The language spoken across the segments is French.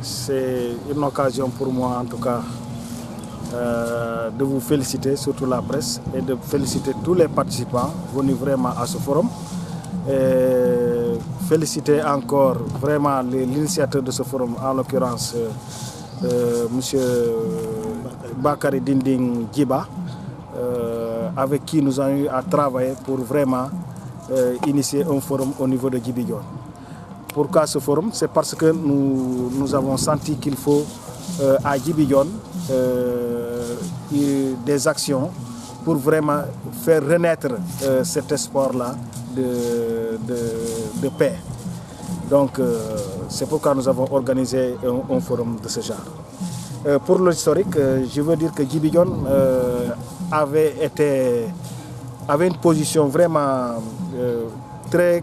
c'est une occasion pour moi en tout cas de vous féliciter, surtout la presse, et de féliciter tous les participants venus vraiment à ce forum. Et féliciter encore vraiment l'initiateur de ce forum, en l'occurrence M. Bakary Dinding Djiba, avec qui nous avons eu à travailler pour vraiment initier un forum au niveau de Djibidione. Pourquoi ce forum? C'est parce que nous avons senti qu'il faut à Djibidione des actions pour vraiment faire renaître cet espoir-là de paix. Donc c'est pourquoi nous avons organisé un forum de ce genre. Pour l'historique, je veux dire que Djibidione avait une position vraiment très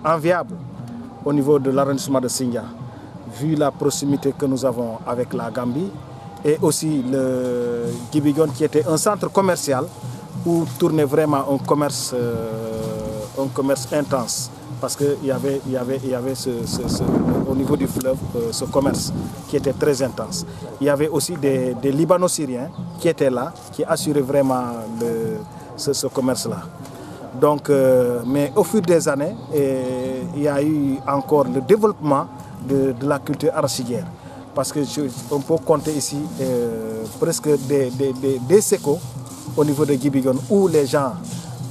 enviable au niveau de l'arrondissement de Sindia, vu la proximité que nous avons avec la Gambie, et aussi le Djibidione qui était un centre commercial où tournait vraiment un commerce intense, parce qu'il y avait au niveau du fleuve ce commerce qui était très intense. Il y avait aussi des Libano-Syriens qui étaient là, qui assuraient vraiment ce commerce-là. Donc, mais au fil des années, il y a eu encore le développement de la culture arachidière. Parce qu'on peut compter ici presque des sécos au niveau de Djibidione où les gens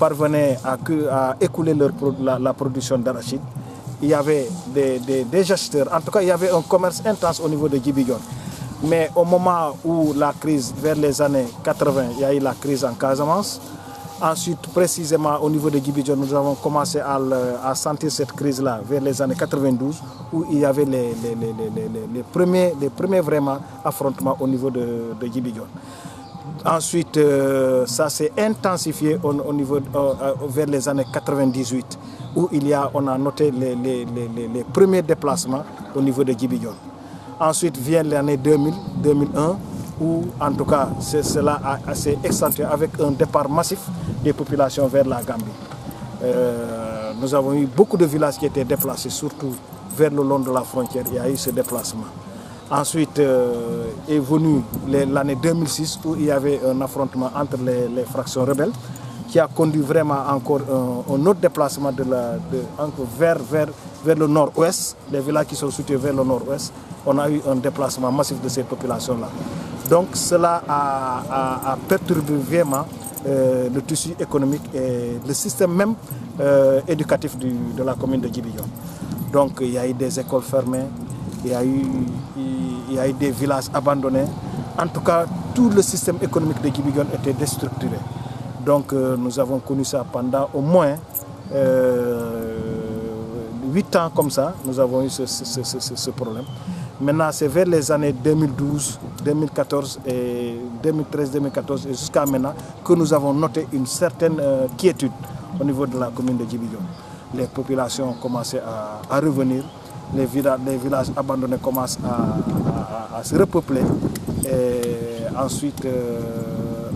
parvenaient à écouler la production d'arachide. Il y avait des acheteurs, en tout cas il y avait un commerce intense au niveau de Djibidione. Mais au moment où la crise, vers les années 80, il y a eu la crise en Casamance. Ensuite, précisément au niveau de Djibidione, nous avons commencé à sentir cette crise-là vers les années 92, où il y avait les premiers vraiment affrontements au niveau de Djibidione. Ensuite, ça s'est intensifié au niveau, vers les années 98, où on a noté les premiers déplacements au niveau de Djibidione. Ensuite vient l'année 2000, 2001, où en tout cas cela s'est accentué avec un départ massif des populations vers la Gambie. Nous avons eu beaucoup de villages qui étaient déplacés, surtout vers le long de la frontière, il y a eu ce déplacement. Ensuite est venue l'année 2006 où il y avait un affrontement entre les fractions rebelles qui a conduit vraiment encore un autre déplacement vers le nord-ouest, les villages qui sont situés vers le nord-ouest. On a eu un déplacement massif de ces populations-là. Donc cela a perturbé vraiment le tissu économique et le système même éducatif de la commune de Djibidione. Donc il y a eu des écoles fermées, il y a eu des villages abandonnés. En tout cas, tout le système économique de Djibidione était déstructuré. Donc nous avons connu ça pendant au moins 8 ans comme ça, nous avons eu ce problème. Maintenant, c'est vers les années 2012, 2014 et 2013-2014 et jusqu'à maintenant que nous avons noté une certaine quiétude au niveau de la commune de Djibidione. Les populations ont commencé à revenir, les villages abandonnés commencent à se repeupler. Et ensuite,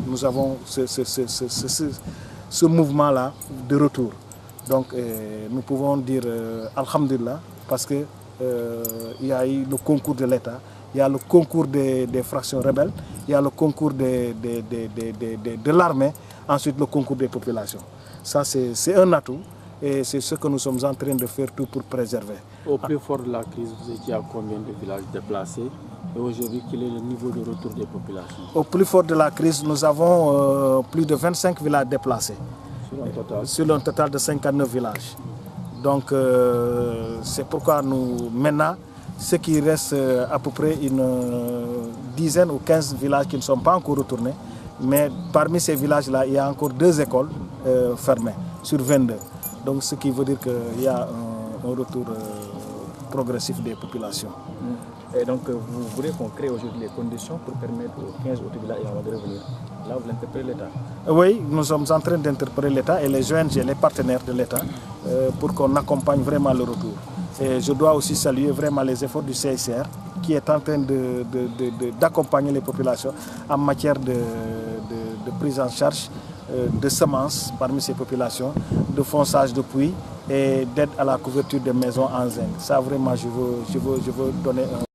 nous avons ce mouvement-là de retour. Donc, nous pouvons dire Alhamdulillah, parce que il y a eu le concours de l'État, il y a le concours des fractions rebelles, il y a le concours de l'armée, ensuite le concours des populations. Ça, c'est un atout et c'est ce que nous sommes en train de faire tout pour préserver. Au plus fort de la crise, vous étiez à combien de villages déplacés? Et aujourd'hui, quel est le niveau de retour des populations? Au plus fort de la crise, nous avons plus de 25 villages déplacés. Sur un total de 59 villages. Donc c'est pourquoi maintenant, ce qui reste à peu près une dizaine ou 15 villages qui ne sont pas encore retournés. Mais parmi ces villages-là, il y a encore 2 écoles fermées sur 22. Donc ce qui veut dire qu'il y a un retour progressif des populations. Et donc vous voulez qu'on crée aujourd'hui les conditions pour permettre aux 15 autres villages de revenir. Là, vous interpellez l'État? Oui, nous sommes en train d'interpeller l'État et les ONG, les partenaires de l'État, pour qu'on accompagne vraiment le retour. Et je dois aussi saluer vraiment les efforts du CICR qui est en train d'accompagner les populations en matière de prise en charge de semences parmi ces populations, de fonçage de puits et d'aide à la couverture des maisons en zinc. Ça vraiment, je veux donner un